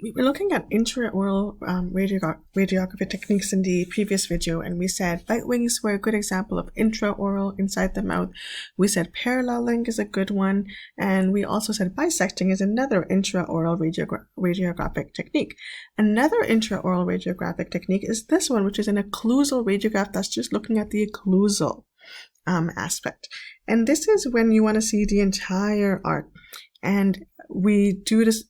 We were looking at intraoral radiography techniques in the previous video, and we said bite wings were a good example of intraoral inside the mouth. We said paralleling is a good one, and we also said bisecting is another intraoral radiographic technique. Another intraoral radiographic technique is this one, which is an occlusal radiograph that's just looking at the occlusal aspect. And this is when you want to see the entire arc, and we do this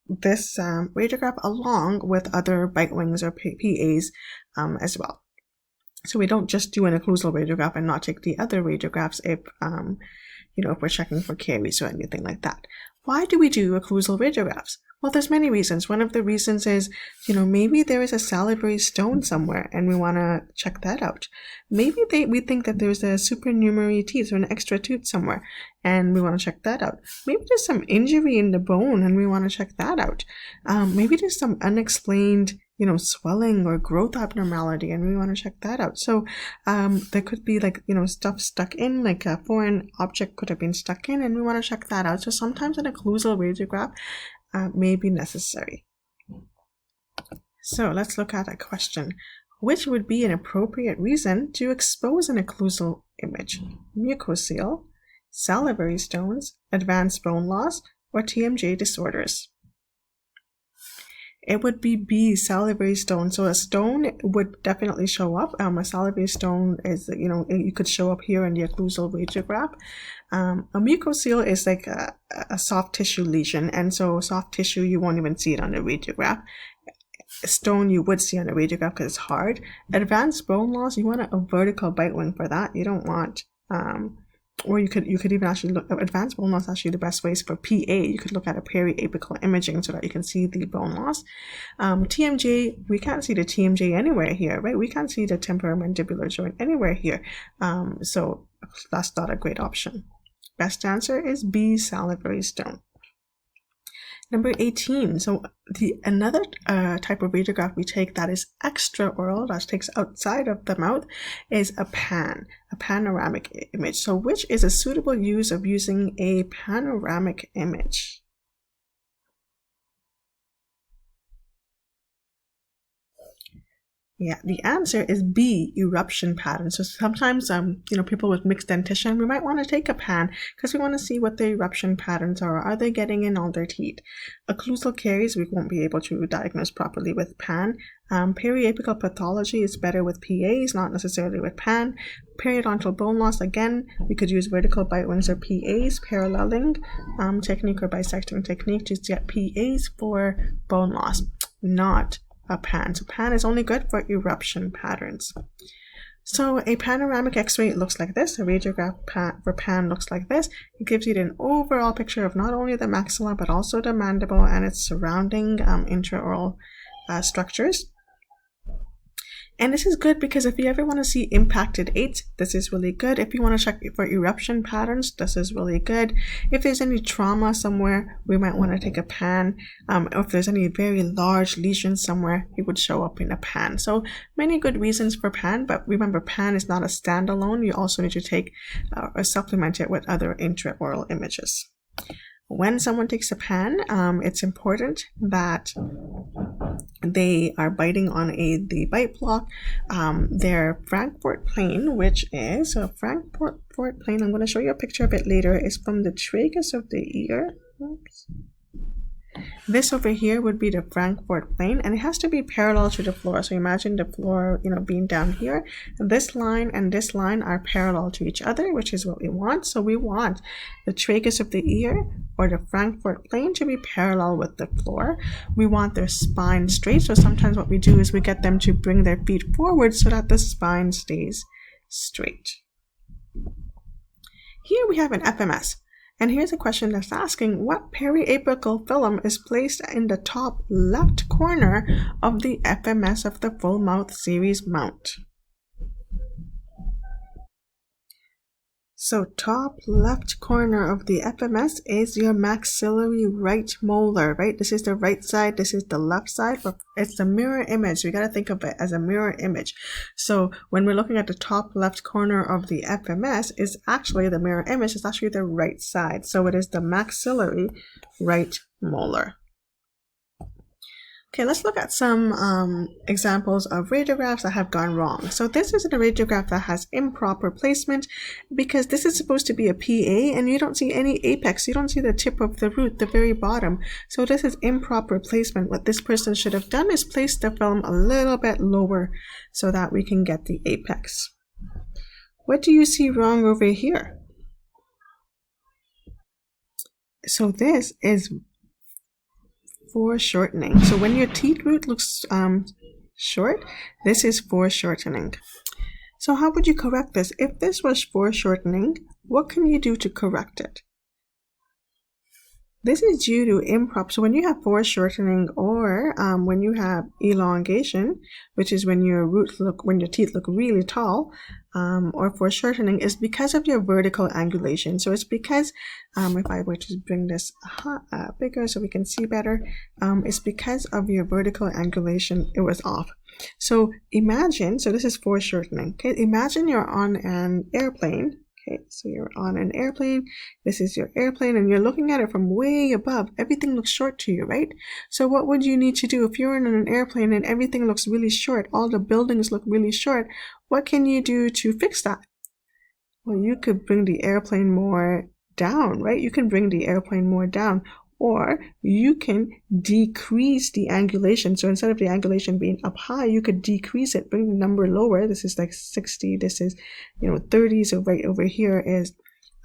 radiograph along with other bite wings or PAs as well. So we don't just do an occlusal radiograph and not take the other radiographs if if we're checking for caries or anything like that. Why do we do occlusal radiographs? Well, there's many reasons. One of the reasons is, maybe there is a salivary stone somewhere and we want to check that out. Maybe we think that there's a supernumerary teeth or an extra tooth somewhere and we want to check that out. Maybe there's some injury in the bone and we want to check that out. Maybe there's some unexplained swelling or growth abnormality and we want to check that out. So there could be stuff stuck in, like a foreign object could have been stuck in, and we want to check that out. So sometimes an occlusal radiograph may be necessary. So let's look at a question. Which would be an appropriate reason to expose an occlusal image? Mucocele, salivary stones, advanced bone loss, or TMJ disorders? It would be B, salivary stone. So a stone would definitely show up. A salivary stone is, you could show up here in the occlusal radiograph. A mucocele is like a soft tissue lesion. And so soft tissue, you won't even see it on the radiograph. A stone you would see on the radiograph because it's hard. Advanced bone loss, you want a vertical bite wing for that. You don't want, or you could even actually look at advanced bone loss. Actually, the best ways for PA, you could look at a periapical imaging so that you can see the bone loss. TMJ, we can't see the TMJ anywhere here, right? We can't see the temporomandibular joint anywhere here. So that's not a great option. Best answer is B, salivary stone. Number 18. So another type of radiograph we take that is extraoral, that takes outside of the mouth, is a panoramic image. So which is a suitable use of using a panoramic image? Yeah, the answer is B, eruption pattern. So sometimes, people with mixed dentition, we might want to take a pan because we want to see what the eruption patterns are. Are they getting in all their teeth? Occlusal caries, we won't be able to diagnose properly with pan. Periapical pathology is better with PAs, not necessarily with pan. Periodontal bone loss, again, we could use vertical bite wings or PAs, paralleling technique or bisecting technique to get PAs for bone loss, not a pan. So pan is only good for eruption patterns. So a panoramic x-ray looks like this. A radiograph for pan looks like this. It gives you an overall picture of not only the maxilla but also the mandible and its surrounding intraoral structures. And this is good because if you ever want to see impacted 8, this is really good. If you want to check for eruption patterns, this is really good. If there's any trauma somewhere, we might want to take a pan. Or if there's any very large lesions somewhere, it would show up in a pan. So many good reasons for pan, but remember, pan is not a standalone. You also need to take or supplement it with other intraoral images. When someone takes a pan, it's important that they are biting on the bite block. Their Frankfurt plane, which is so Frankfurt plane, I'm going to show you a picture of it later, is from the tragus of the ear. Oops. This over here would be the Frankfurt plane, and it has to be parallel to the floor. So imagine the floor, being down here. This line and this line are parallel to each other, which is what we want. So we want the tragus of the ear or the Frankfurt plane to be parallel with the floor. We want their spine straight. So sometimes what we do is we get them to bring their feet forward so that the spine stays straight. Here we have an FMS. And here's a question that's asking, what periapical film is placed in the top left corner of the FMS of the full mouth series mount? So top left corner of the FMS is your maxillary right molar, right? This is the right side, this is the left side, but it's the mirror image. We got to think of it as a mirror image. So when we're looking at the top left corner of the FMS, is actually the mirror image, it's actually the right side. So it is the maxillary right molar. Okay, let's look at some examples of radiographs that have gone wrong. So this is a radiograph that has improper placement because this is supposed to be a PA and you don't see any apex. You don't see the tip of the root, the very bottom. So this is improper placement. What this person should have done is place the film a little bit lower so that we can get the apex. What do you see wrong over here? So this is foreshortening. So when your teeth root looks short, this is foreshortening. So how would you correct this? If this was foreshortening, what can you do to correct it? This is due to improper. So when you have foreshortening or when you have elongation, which is when your teeth look really tall, or foreshortening, is because of your vertical angulation. So it's because, if I were to bring this bigger so we can see better, it's because of your vertical angulation, it was off. So imagine, so this is foreshortening. Okay, imagine you're on an airplane. Okay, so you're on an airplane, this is your airplane, and you're looking at it from way above. Everything looks short to you, right? So what would you need to do if you're in an airplane and everything looks really short, all the buildings look really short, what can you do to fix that? Well, you could bring the airplane more down, right? You can bring the airplane more down, or you can decrease the angulation. So instead of the angulation being up high, you could decrease it, bring the number lower. This is like 60, this is 30, so right over here is,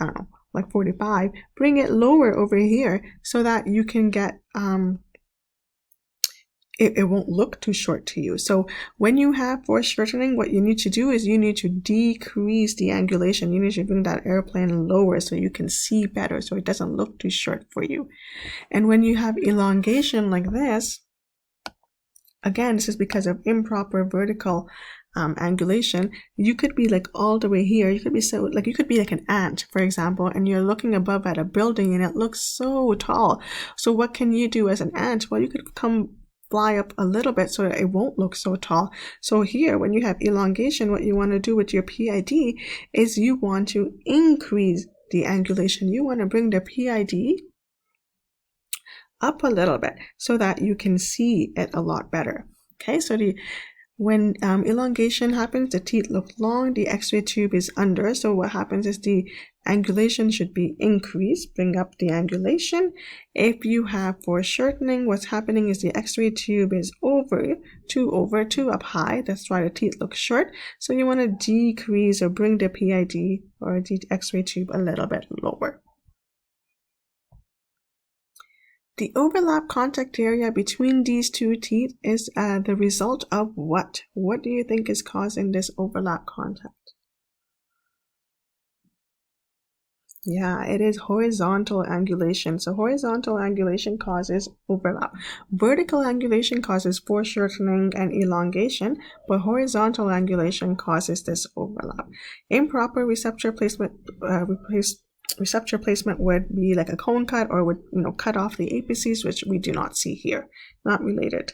I don't know, like 45. Bring it lower over here so that you can get it won't look too short to you. So when you have foreshortening, what you need to do is you need to decrease the angulation. You need to bring that airplane lower so you can see better, so it doesn't look too short for you. And when you have elongation like this, again, this is because of improper vertical angulation. You could be like all the way here. You could be like an ant, for example, and you're looking above at a building and it looks so tall. So what can you do as an ant? Well, you could fly up a little bit so that it won't look so tall. So here, when you have elongation, what you want to do with your PID is you want to increase the angulation. You want to bring the PID up a little bit so that you can see it a lot better. Okay, so when elongation happens, the teeth look long, the X-ray tube is under. So what happens is the angulation should be increased, bring up the angulation. If you have foreshortening, what's happening is the X-ray tube is too up high. That's why the teeth look short. So you want to decrease or bring the PID or the X-ray tube a little bit lower. The overlap contact area between these two teeth is the result of what? What do you think is causing this overlap contact? Yeah, it is horizontal angulation. So horizontal angulation causes overlap. Vertical angulation causes foreshortening and elongation, but horizontal angulation causes this overlap. Improper receptor placement receptor placement would be like a cone cut, or would cut off the apices, which we do not see here. Not related.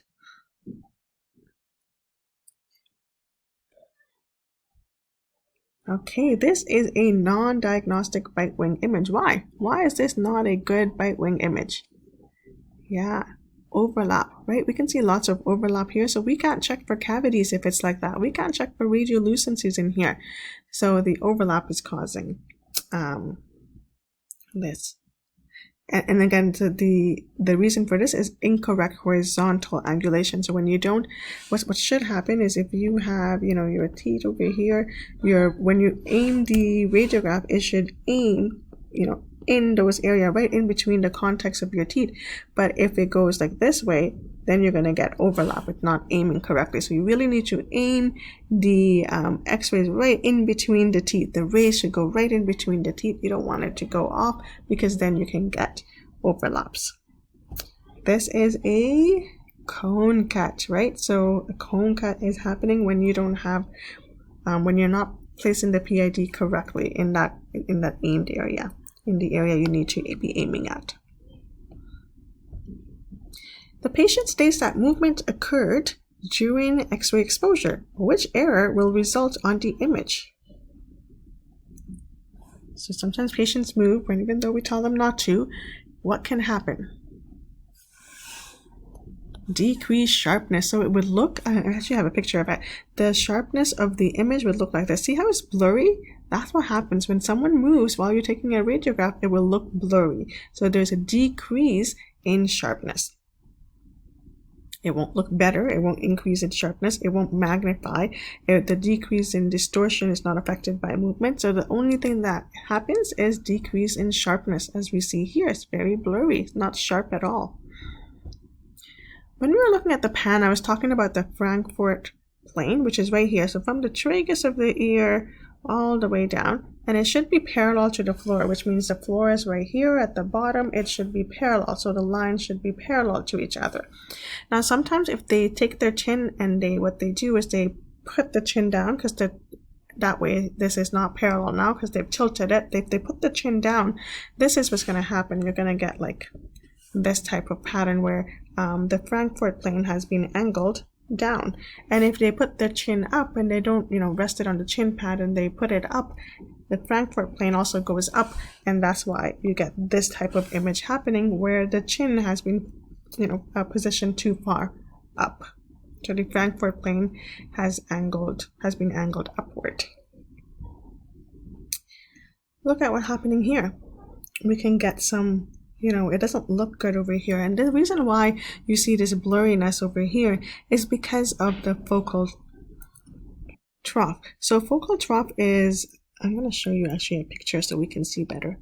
Okay, this is a non-diagnostic bite wing image. Why? Why is this not a good bite wing image? Yeah, overlap, right? We can see lots of overlap here, so we can't check for cavities if it's like that. We can't check for radiolucencies in here. So the overlap is causing this. And again, the reason for this is incorrect horizontal angulation. So when you don't, what should happen is if you have, your teeth over here, when you aim the radiograph, it should aim, in those areas, right in between the contacts of your teeth. But if it goes like this way, then you're going to get overlap. It's not aiming correctly. So you really need to aim the x-rays right in between the teeth. The rays should go right in between the teeth. You don't want it to go off, because then you can get overlaps. This is a cone cut, right? So a cone cut is happening when you don't have, when you're not placing the PID correctly in that aimed area, in the area you need to be aiming at. The patient states that movement occurred during X-ray exposure. Which error will result on the image? So sometimes patients move, even though we tell them not to. What can happen? decreased sharpness. So it would look, I actually have a picture of it. The sharpness of the image would look like this. See how it's blurry? That's what happens when someone moves while you're taking a radiograph. It will look blurry. So there's a decrease in sharpness. It won't look better. It won't increase in sharpness. It won't magnify. The decrease in distortion is not affected by movement. So the only thing that happens is decrease in sharpness. As we see here, it's very blurry. It's not sharp at all. When we were looking at the pan, I was talking about the Frankfurt plane, which is right here. So from the tragus of the ear all the way down, and it should be parallel to the floor, which means the floor is right here at the bottom. It should be parallel, so the lines should be parallel to each other. Now sometimes if they take their chin and what they do is they put the chin down, because that way this is not parallel now because they've tilted it. If they put the chin down, this is what's going to happen. You're going to get like this type of pattern where the Frankfurt plane has been angled down, and if they put their chin up and they don't rest it on the chin pad and they put it up, the Frankfurt plane also goes up, and that's why you get this type of image happening where the chin has been positioned too far up. So the Frankfurt plane has been angled upward. Look at what's happening here. We can get some it doesn't look good over here. And the reason why you see this blurriness over here is because of the focal trough. So focal trough is, I'm going to show you actually a picture so we can see better.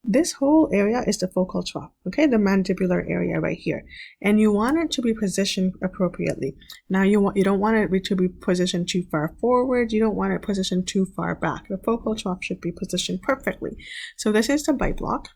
This whole area is the focal trough, okay, the mandibular area right here, and you want it to be positioned appropriately. Now you don't want it to be positioned too far forward. You don't want it positioned too far back. The focal trough should be positioned perfectly. So this is the bite block,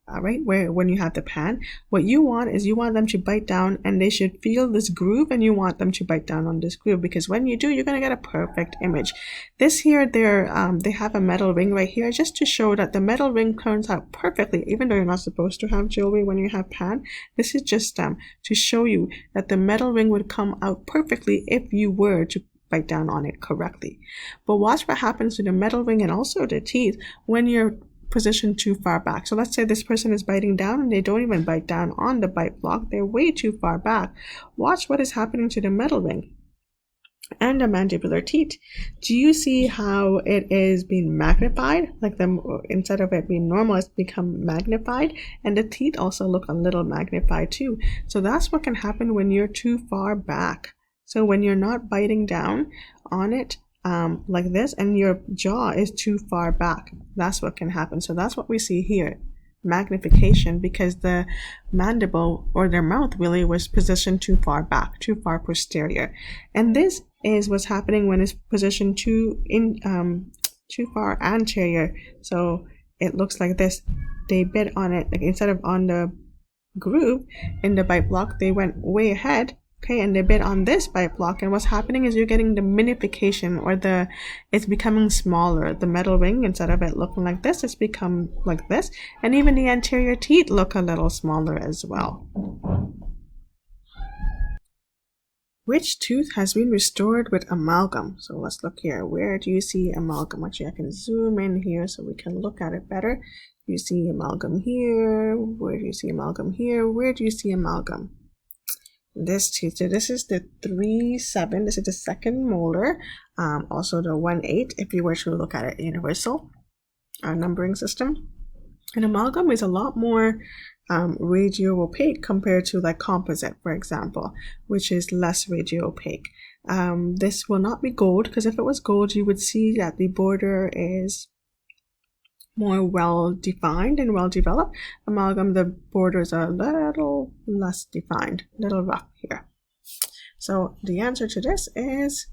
right, where when you have the pan, what you want is you want them to bite down and they should feel this groove, and you want them to bite down on this groove, because when you do, you're going to get a perfect image. This here, they have a metal ring right here just to show that the metal ring turns out perfectly, even though you're not supposed to have jewelry when you have pan. This is just to show you that the metal ring would come out perfectly if you were to bite down on it correctly. But watch what happens to the metal ring and also the teeth when you're positioned too far back. So let's say this person is biting down and they don't even bite down on the bite block. They're way too far back. Watch what is happening to the metal ring and the mandibular teeth. Do you see how it is being magnified? Like instead of it being normal, it's become magnified, and the teeth also look a little magnified too. So that's what can happen when you're too far back. So when you're not biting down on it like this, and your jaw is too far back, that's what can happen. So that's what we see here, magnification, because the mandible or their mouth really was positioned too far back, too far posterior. And this is what's happening when it's positioned too far anterior. So it looks like this. They bit on it, like instead of on the groove in the bite block, they went way ahead. Okay, and they bit on this bite block, and what's happening is you're getting the minification, or it's becoming smaller. The metal ring, instead of it looking like this, it's become like this, and even the anterior teeth look a little smaller as well. Which tooth has been restored with amalgam? So let's look here. Where do you see amalgam? Actually, I can zoom in here so we can look at it better. You see amalgam here. Where do you see amalgam here? Where do you see amalgam? This tooth. So this is the 3-7. This is the second molar. Also the 1-8 if you were to look at it universal numbering system. And amalgam is a lot more radio opaque compared to like composite, for example, which is less radio opaque. This will not be gold, because if it was gold, you would see that the border is more well defined and well developed. Amalgam, the borders are a little less defined, a little rough here. So the answer to this is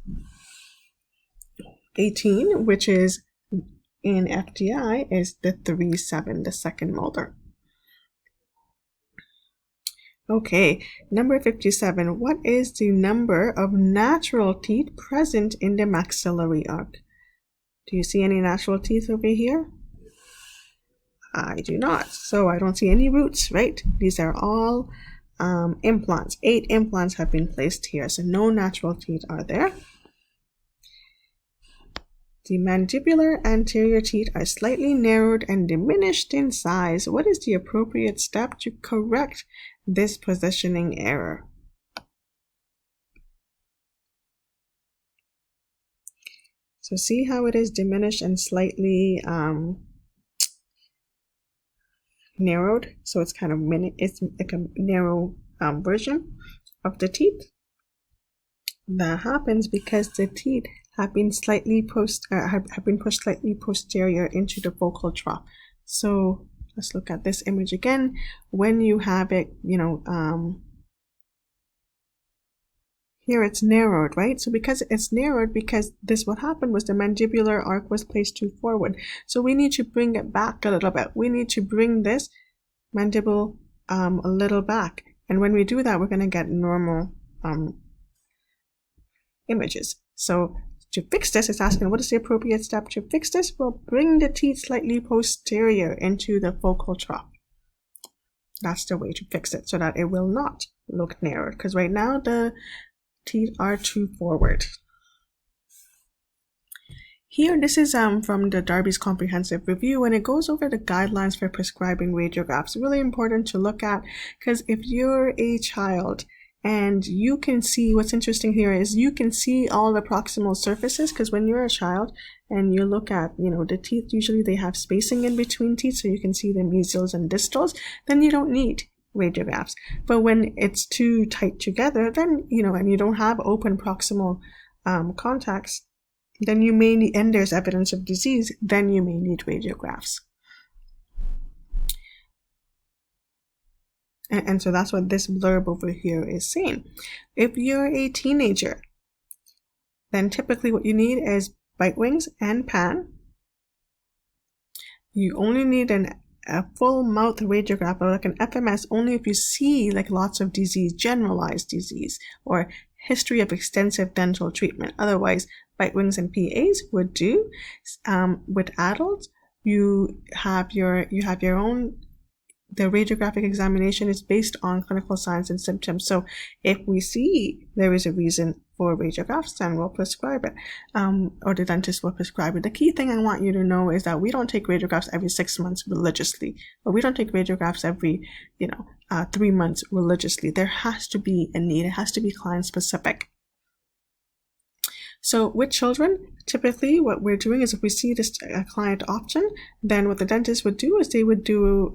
18, which is in FDI is the 3-7, the second molar. Okay, number 57. What is the number of natural teeth present in the maxillary arc? Do you see any natural teeth over here? I do not. So I don't see any roots, right? These are all implants. 8 implants have been placed here, so no natural teeth are there. The mandibular anterior teeth are slightly narrowed and diminished in size. What is the appropriate step to correct this positioning error? So see how it is diminished and slightly narrowed. So it's kind of it's like a narrow version of the teeth. That happens because the teeth have been slightly pushed slightly posterior into the vocal trough. So let's look at this image again. When you have it, here it's narrowed, right? So because it's narrowed, because what happened was the mandibular arc was placed too forward. So we need to bring it back a little bit. We need to bring this mandible a little back. And when we do that, we're going to get normal images. So to fix this, it's asking what is the appropriate step to fix this? Well, bring the teeth slightly posterior into the vocal trough. That's the way to fix it, so that it will not look narrowed, because right now the teeth are too forward. Here, this is from the Darby's comprehensive review, and it goes over the guidelines for prescribing radiographs. Really important to look at, because if you're a child and you can see, what's interesting here is you can see all the proximal surfaces, because when you're a child and you look at, the teeth, usually they have spacing in between teeth, so you can see the mesials and distals, then you don't need radiographs. But when it's too tight together, then, and you don't have open proximal contacts, then you may need, and there's evidence of disease, then you may need radiographs. And so that's what this blurb over here is saying. If you're a teenager, then typically what you need is bite wings and pan. You only need a full mouth radiograph, or like an FMS, only if you see like lots of disease, generalized disease, or history of extensive dental treatment. Otherwise, bite wings and PAs would do. With adults, you have your own. The radiographic examination is based on clinical signs and symptoms. So if we see there is a reason for radiographs, then we'll prescribe it, or the dentist will prescribe it. The key thing I want you to know is that we don't take radiographs every 6 months religiously, but we don't take radiographs every 3 months religiously. There has to be a need. It has to be client specific. So with children, typically what we're doing is if we see this client often, then what the dentist would do is they would do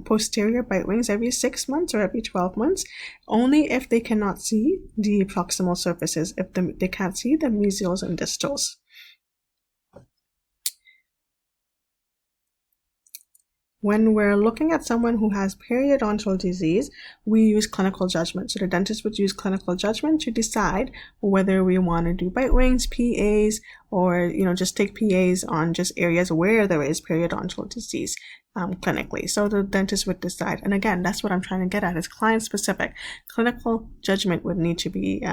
posterior bite wings every 6 months or every 12 months, only if they cannot see the proximal surfaces, if they can't see the mesials and distals. When we're looking at someone who has periodontal disease, we use clinical judgment. So the dentist would use clinical judgment to decide whether we want to do bite wings, PAs, or just take PAs on just areas where there is periodontal disease clinically. So the dentist would decide. And again, that's what I'm trying to get at, is client specific. Clinical judgment would need to be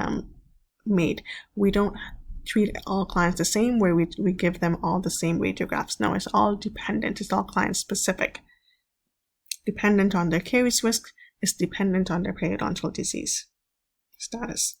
made. We don't treat all clients the same, where we give them all the same radiographs. No, it's all dependent. It's all client specific. Dependent on their caries risk, is dependent on their periodontal disease status.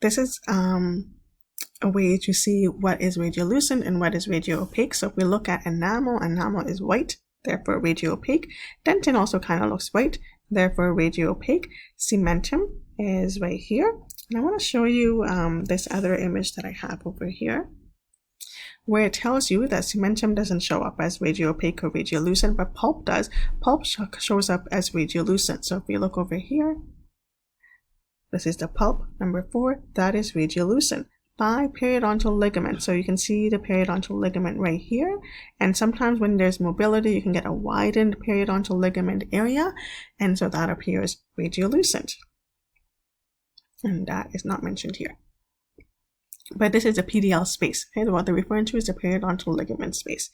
This is a way to see what is radiolucent and what is radioopaque. So if we look at enamel, enamel is white, therefore radioopaque. Dentin also kind of looks white, therefore radioopaque. Cementum is right here. And I want to show you this other image that I have over here, where it tells you that cementum doesn't show up as radioopaque or radiolucent, but pulp does. Pulp shows up as radiolucent. So if we look over here, this is the pulp, number 4, that is radiolucent by periodontal ligament. So you can see the periodontal ligament right here. And sometimes when there's mobility, you can get a widened periodontal ligament area. And so that appears radiolucent. And that is not mentioned here. But this is a PDL space. Okay, what they're referring to is the periodontal ligament space.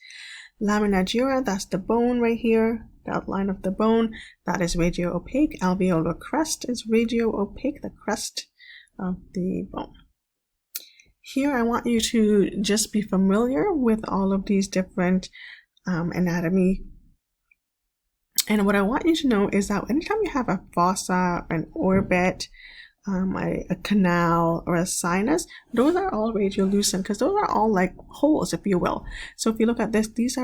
Lamina dura, that's the bone right here, the outline of the bone, that is radioopaque. Alveolar crest is radioopaque, the crest of the bone. Here I want you to just be familiar with all of these different anatomy. And what I want you to know is that anytime you have a fossa, an orbit, a canal, or a sinus, those are all radiolucent because those are all like holes, if you will. So if you look at this, this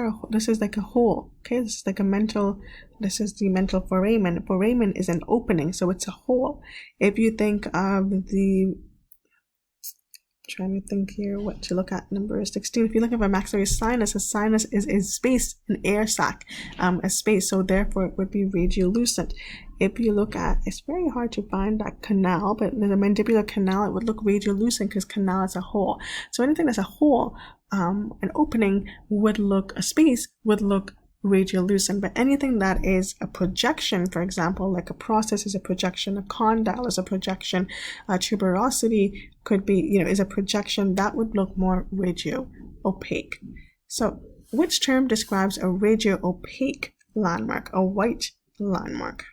is like a hole. Okay, this is like this is the mental foramen. Foramen is an opening, so it's a hole. If you think of trying to think here what to look at, number 16. If you look at a maxillary sinus, a sinus is a space, an air sac, a space, so therefore it would be radiolucent. If you look at, it's very hard to find that canal, but the mandibular canal, it would look radiolucent because canal is a hole. So anything that's a hole, an opening would look, a space would look radiolucent. But anything that is a projection, for example, like a process is a projection, a condyle is a projection, a tuberosity could be, is a projection, that would look more radio opaque. So which term describes a radio opaque landmark, a white landmark?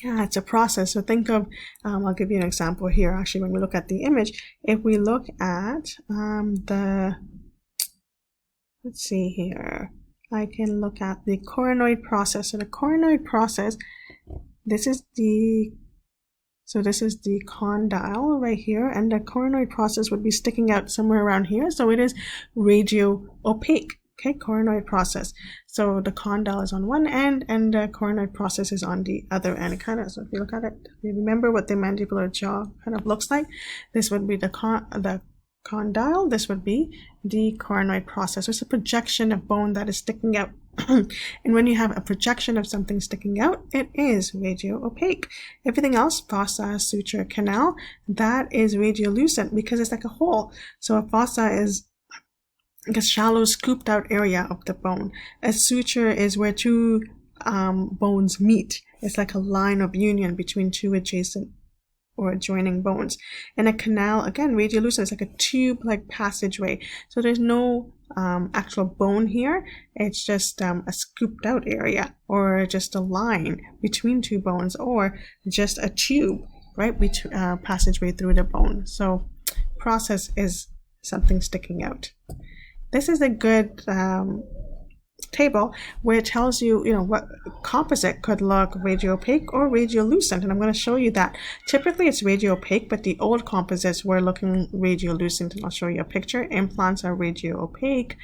Yeah, it's a process. So think of, I'll give you an example here. Actually, when we look at the image, if we look at let's see here, I can look at the coronoid process. So the coronoid process, this is the condyle right here, and the coronoid process would be sticking out somewhere around here. So it is radio opaque. Okay, coronoid process. So the condyle is on one end and the coronoid process is on the other end. So if you look at it, you remember what the mandibular jaw kind of looks like. This would be the condyle, this would be the coronoid process. So it's a projection of bone that is sticking out. And when you have a projection of something sticking out, it is radio opaque. Everything else, fossa, suture, canal, that is radiolucent because it's like a hole. So a fossa is like a shallow scooped out area of the bone. A suture is where two bones meet. It's like a line of union between two adjacent or adjoining bones. And a canal, again, radiolucent, is like a tube-like passageway. So there's no actual bone here. It's just a scooped out area, or just a line between two bones, or just a tube, right, passageway through the bone. So process is something sticking out. This is a good table where it tells you, what composite could look radio-opaque or radiolucent, and I'm going to show you that. Typically it's radio-opaque, but the old composites were looking radiolucent, and I'll show you a picture. Implants are radio-opaque.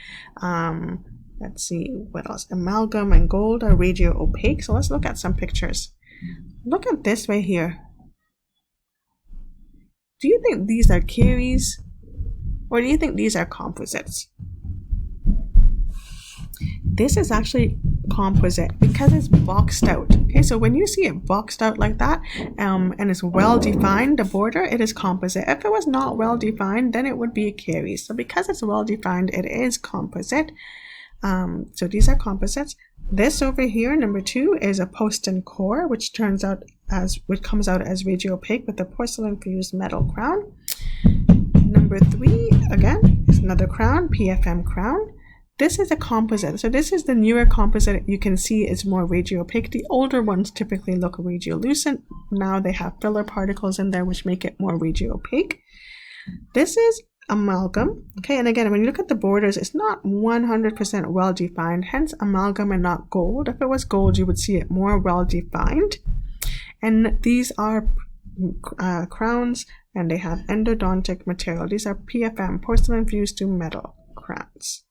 Let's see, what else? Amalgam and gold are radio-opaque. So let's look at some pictures. Look at this right here. Do you think these are caries, or do you think these are composites? This is actually composite because it's boxed out. Okay, so when you see it boxed out like that, and it's well defined, the border, it is composite. If it was not well defined, then it would be a caries. So because it's well defined, it is composite. So these are composites. This over here, number 2, is a post and core, which comes out as radio-opaque with a porcelain fused metal crown. Number 3, again, is another crown, PFM crown. This is a composite. So this is the newer composite. You can see it's more radio-opaque. The older ones typically look radiolucent. Now they have filler particles in there, which make it more radio-opaque. This is amalgam. Okay, and again, when you look at the borders, it's not 100% well-defined, hence amalgam and not gold. If it was gold, you would see it more well-defined. And these are crowns, and they have endodontic material. These are PFM, porcelain fused to metal crowns.